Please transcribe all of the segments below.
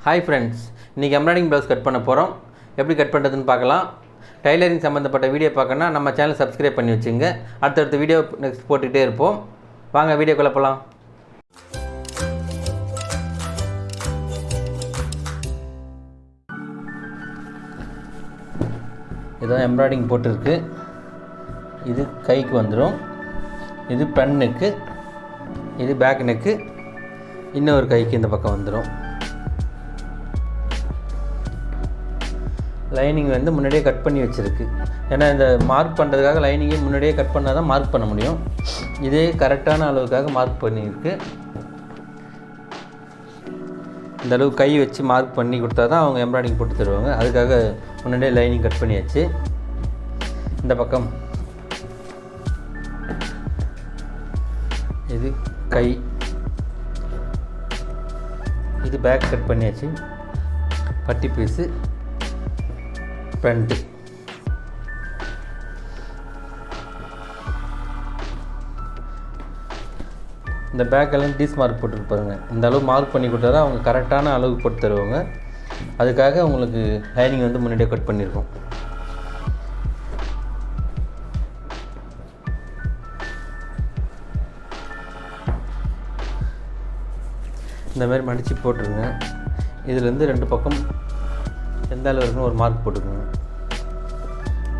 Hi friends, இன்றைக்கி embroidering blouse cut பண்ண போகிறோம். எப்படி கட் பண்ணுறதுன்னு பார்க்கலாம். டைலரிங் சம்மந்தப்பட்ட வீடியோ பார்க்கணுன்னா நம்ம சேனல் சப்ஸ்கிரைப் பண்ணி வச்சுங்க. அடுத்தடுத்த வீடியோ நெக்ஸ்ட் போட்டுகிட்டே இருப்போம். வாங்க வீடியோக்குள்ளே போகலாம். இதான் எம்ப்ராய்டிங் போட்டிருக்கு. இது கைக்கு வந்துடும். இது ஃப்ரண்ட் நெக்கு, இது பேக் நெக்கு, இன்னொரு கைக்கு இந்த பக்கம் வந்துடும். லைனிங் வந்து முன்னாடியே கட் பண்ணி வச்சுருக்கு. ஏன்னா இந்த மார்க் பண்ணுறதுக்காக லைனிங்கே முன்னாடியே கட் பண்ணால் தான் மார்க் பண்ண முடியும். இதே கரெக்டான அளவுக்காக மார்க் பண்ணியிருக்கு. இந்த அளவு கை வச்சு மார்க் பண்ணி கொடுத்தா தான் அவங்க எம்ப்ராய்டிங் போட்டு தருவாங்க. அதுக்காக முன்னாடியே லைனிங் கட் பண்ணியாச்சு. இந்த பக்கம் இது கை, இது பேக் கட் பண்ணியாச்சு. பட்டி பீஸு, ஃப்ரண்ட்டு. இந்த பேக்கெல்லாம் டீஸ் மார்க் போட்டுருப்பாருங்க. இந்த அளவு மார்க் பண்ணி கொடுத்தா தான் அவங்க கரெக்டான அளவுக்கு போட்டு தருவாங்க. அதுக்காக உங்களுக்கு லைனிங் வந்து முன்னாடியே கட் பண்ணியிருக்கோம். இந்த மாதிரி மடித்து போட்டுருங்க. இதுலேருந்து ரெண்டு பக்கம் எந்த அளவு இருக்குன்னு ஒரு மார்க் போட்டுக்கோங்க.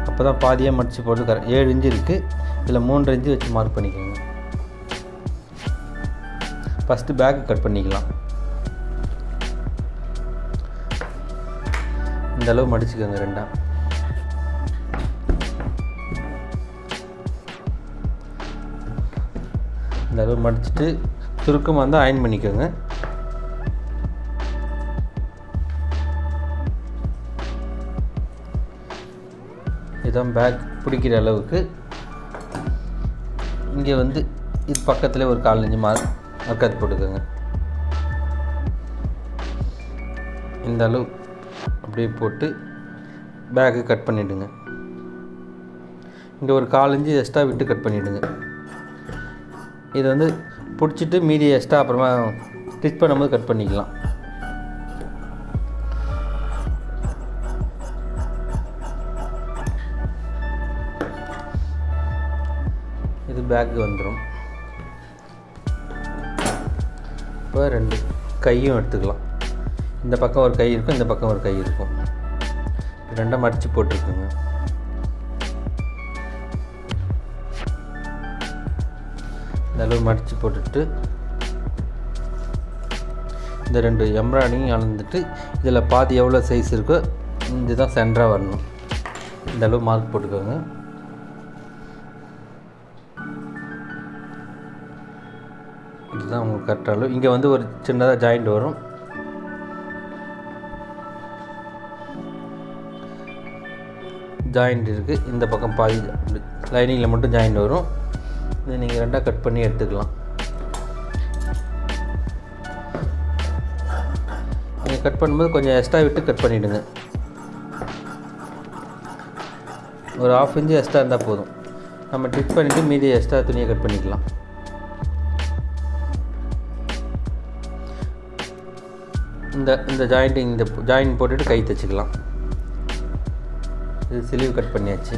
அப்போ தான் பாதியாக மடித்து போட்டு 7 இன்ச்சு இருக்குது. இதில் 3 இன்ச்சு வச்சு மார்க் பண்ணிக்கோங்க. ஃபஸ்ட்டு பேக்கு கட் பண்ணிக்கலாம். இந்த அளவு மடிச்சுக்கோங்க ரெண்டா. இந்த அளவு மடிச்சுட்டு சுருக்கமாக வந்து அயர்ன் பண்ணிக்கோங்க. இதுதான் பேக் பிடிக்கிற அளவுக்கு. இங்கே வந்து இது பக்கத்தில் ஒரு 4 இன்ச்சு மார்க்கத் போட்டுக்கோங்க. இந்த அளவு அப்படியே போட்டு பேக்கு கட் பண்ணிவிடுங்க. இங்கே ஒரு 4 இன்ச்சு எக்ஸ்ட்ரா விட்டு கட் பண்ணிவிடுங்க. இது வந்து பிடிச்சிட்டு மீதி எக்ஸ்ட்ரா அப்புறமா ஸ்டிச் பண்ணும்போது கட் பண்ணிக்கலாம். இது பேக்கு வந்துடும். இப்போ 2 கையும் எடுத்துக்கலாம். இந்த பக்கம் ஒரு கை இருக்கும், இந்த பக்கம் ஒரு கை இருக்கும். ரெண்டாக மடித்து போட்டுருக்குங்க. இந்த அளவு மடித்து போட்டுட்டு இந்த 2 எம்ப்ராய்டிங் அளந்துட்டு இதில் பாதி எவ்வளோ சைஸ் இருக்கோ இதுதான் சென்டராக வரணும். இந்த அளவு மார்க் போட்டுக்கோங்க. இதுதான் உங்களுக்கு கரெக்டாக அளவு. இங்கே வந்து ஒரு சின்னதாக ஜாயிண்ட் வரும். ஜாயிண்ட் இருக்குது. இந்த பக்கம் பாதி லைனிங்கில் மட்டும் ஜாயிண்ட் வரும். இது நீங்கள் ரெண்டாக கட் பண்ணி எடுத்துக்கலாம். நீங்கள் கட் பண்ணும்போது கொஞ்சம் எக்ஸ்ட்ரா விட்டு கட் பண்ணிவிடுங்க. ஒரு 1/2 இன்ச்சு எக்ஸ்ட்ரா இருந்தால் போதும். நம்ம டிப் பண்ணிவிட்டு மீதி எக்ஸ்ட்ரா துணியை கட் பண்ணிக்கலாம். இந்த ஜாயிண்டிங், இந்த ஜாயின் போட்டுட்டு கை தைச்சிக்கலாம். இது ஸ்லீவ் கட் பண்ணியாச்சு.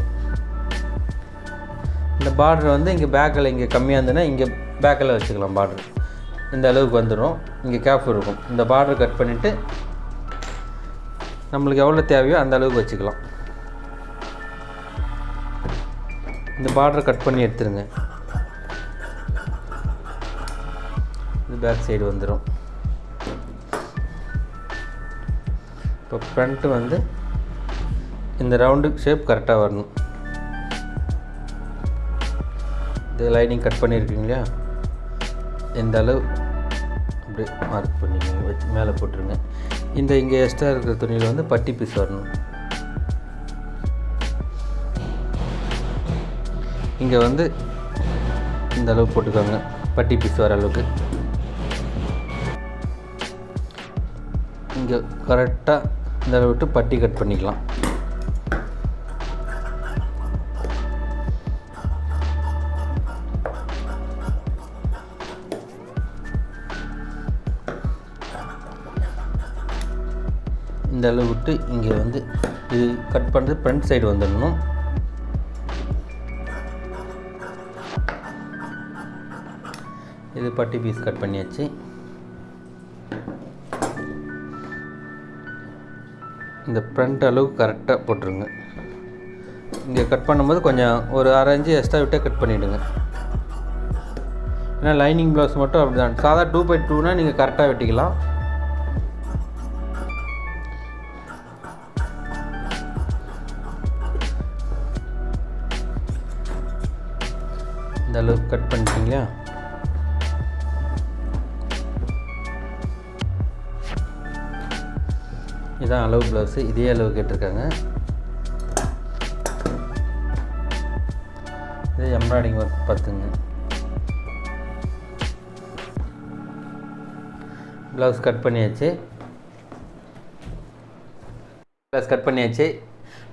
இந்த பார்டர் வந்து இங்கே பேக்கில் இங்கே கம்மியாக இருந்ததுன்னா இங்கே பேக்கில் வச்சுக்கலாம். பார்டர் இந்த அளவுக்கு வந்துடும். இங்கே கேப் இருக்கும். இந்த பார்டர் கட் பண்ணிவிட்டு நம்மளுக்கு எவ்வளோ தேவையோ அந்த அளவுக்கு வச்சுக்கலாம். இந்த பார்டரை கட் பண்ணி எடுத்துருங்க. இது பேக் சைடு வந்துடும். இப்போ ஃப்ரண்ட்டு வந்து இந்த ரவுண்டு ஷேப் கரெக்டாக வரணும். இது லைனிங் கட் பண்ணியிருக்கீங்க இல்லையா, இந்த அளவு அப்படியே மார்க் பண்ணிக்கோங்க. வச்சு மேலே போட்டுருங்க. இங்கே எக்ஸ்ட்ரா இருக்கிற துணியில் வந்து பட்டி பீஸ் வரணும். இங்கே வந்து இந்த அளவு போட்டுக்கோங்க. பட்டி பீஸ் வர அளவுக்கு இங்கே கரெக்டாக இந்த அளவு விட்டு பட்டி கட் பண்ணிக்கலாம். இந்த அளவு விட்டு இங்கே வந்து இது கட் பண்ணுறது ஃப்ரண்ட் சைடு வந்துடணும். இது பட்டி பீஸ் கட் பண்ணியாச்சு. இந்த ஃப்ரண்ட் அளவு கரெக்டாக போட்டுருங்க. இங்கே கட் பண்ணும்போது கொஞ்சம் ஒரு 1/2 இன்ச்சு எக்ஸ்ட்ரா விட்டே கட் பண்ணிவிடுங்க. ஏன்னா லைனிங் ப்ளவுஸ் மட்டும் அப்படி தான். சாதா 2x2னால் நீங்கள் கரெக்டாக வெட்டிக்கலாம். இந்த அளவுக்கு கட் பண்ணிட்டீங்களா? இதுதான் அளவு ப்ளவுஸு. இதே அளவு கேட்டிருக்காங்க. இது எம்ப்ராய்டிங் ஒர்க் பார்த்துங்க. ப்ளவுஸ் கட் பண்ணியாச்சு.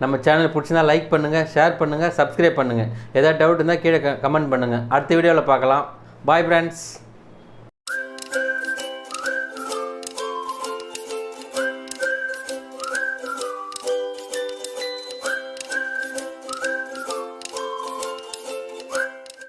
நம்ம சேனல் பிடிச்சிருந்தா லைக் பண்ணுங்கள், ஷேர் பண்ணுங்கள், சப்ஸ்கிரைப் பண்ணுங்கள். ஏதாவது டவுட் இருந்தால் கீழே கமெண்ட் பண்ணுங்கள். அடுத்த வீடியோவில் பார்க்கலாம். Bye friends.